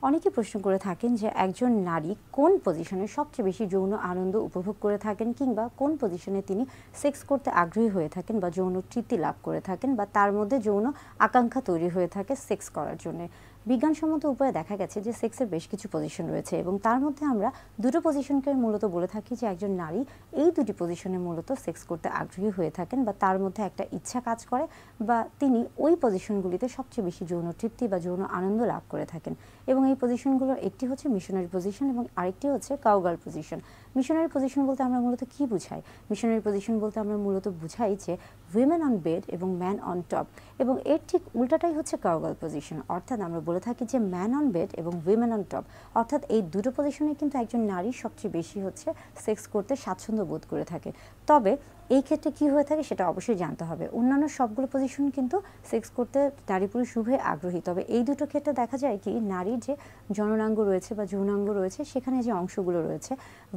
অনেকে প্রশ্ন করে থাকেন যে একজন নারী কোন পজিশনে সবচেয়ে বেশি যৌন আনন্দ উপভোগ করে থাকেন কিংবা কোন পজিশনে তিনি সেক্স করতে আগ্রহী হয়ে থাকেন বা যৌন তৃপ্তি লাভ করে থাকেন বা তার মধ্যে যৌন আকাঙ্ক্ষা তৈরি হয়ে থাকে সেক্স করার জন্য। বিজ্ঞানসম্মত উপায়ে দেখা গেছে যে সেক্সের বেশ কিছু পজিশন রয়েছে এবং তার মধ্যে আমরা দুটো পজিশনকে মূলত বলে থাকি যে একজন নারী এই দুটি পজিশনে মূলত সেক্স করতে আগ্রহী হয়ে থাকেন বা তার মধ্যে একটা ইচ্ছা কাজ করে বা তিনি ওই পজিশনগুলিতে সবচেয়ে বেশি যৌন তৃপ্তি বা যৌন আনন্দ লাভ করে থাকেন। এবং এই পজিশনগুলোর একটি হচ্ছে মিশনারি পজিশন এবং আরেকটি হচ্ছে কাউগার্ল পজিশন। মিশনারি পজিশন বলতে আমরা মূলত কি বুঝাই? মিশনারি পজিশন বলতে আমরা মূলত বুঝাই যে উইমেন অন বেড এবং ম্যান অন টপ, এবং এর ঠিক উল্টাটাই হচ্ছে কাউগার্ল পজিশন। অর্থাৎ আমরা বলে থাকি যে ম্যান অন বেড এবং উইমেন অন টপ, অর্থাৎ এই দুটো পজিশনে কিন্তু একজন নারী সবচেয়ে বেশি হচ্ছে সেক্স করতে স্বাচ্ছন্দ্য বোধ করে থাকে। তবে এই ক্ষেত্রে কি হয়ে থাকে সেটা অবশ্যই জানতে হবে। অন্যান্য সবগুলো পজিশন কিন্তু সেক্স করতে নারী পুরুষ উভয়ে আগ্রহী, তবে এই দুটো ক্ষেত্রে দেখা যায় কি নারীর যে জননাঙ্গ রয়েছে বা যৌনাঙ্গ রয়েছে সেখানে যে অংশগুলো রয়েছে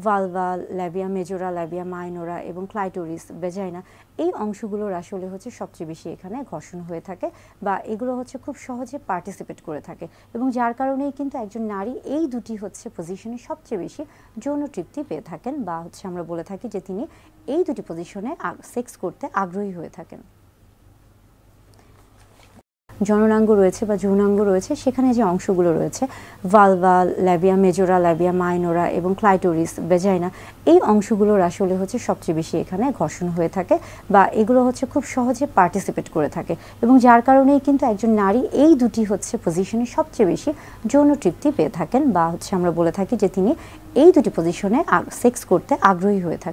ভালভা, ল্যাবিয়া মেজোরা, ল্যাবিয়া মাইনোরা এবং ক্লাইটোরিস, ভেজাইনা, এই অংশগুলোর আসলে হচ্ছে সবচেয়ে বেশি এখানে ঘর্ষণ হয়ে থাকে বা এগুলো হচ্ছে খুব সহজে পার্টিসিপেট করে থাকে এবং যার কারণেই কিন্তু একজন নারী এই দুটি হচ্ছে পজিশনে সবচেয়ে বেশি যৌন তৃপ্তি পেয়ে থাকেন বা হচ্ছে আমরা বলে থাকি যে তিনি এই দুটি পজিশনে সেক্স করতে আগ্রহী হয়ে থাকেন। জননাঙ্গ রয়েছে বা যৌনাঙ্গ রয়েছে সেখানে যে অংশগুলো রয়েছে ভালভা, ল্যাবিয়া মেজোরা, ল্যাবিয়া মাইনোরা এবং ক্লাইটোরিস, ভেজাইনা, এই অংশগুলোর আসলে হচ্ছে সবচেয়ে বেশি এখানে ঘর্ষণ হয়ে থাকে বা এগুলো হচ্ছে খুব সহজে পার্টিসিপেট করে থাকে এবং যার কারণেই কিন্তু একজন নারী এই দুটি হচ্ছে পজিশনে সবচেয়ে বেশি যৌন তৃপ্তি পেয়ে থাকেন বা হচ্ছে আমরা বলে থাকি যে তিনি এই দুটি পজিশনে সেক্স করতে আগ্রহী হয়ে থাকেন।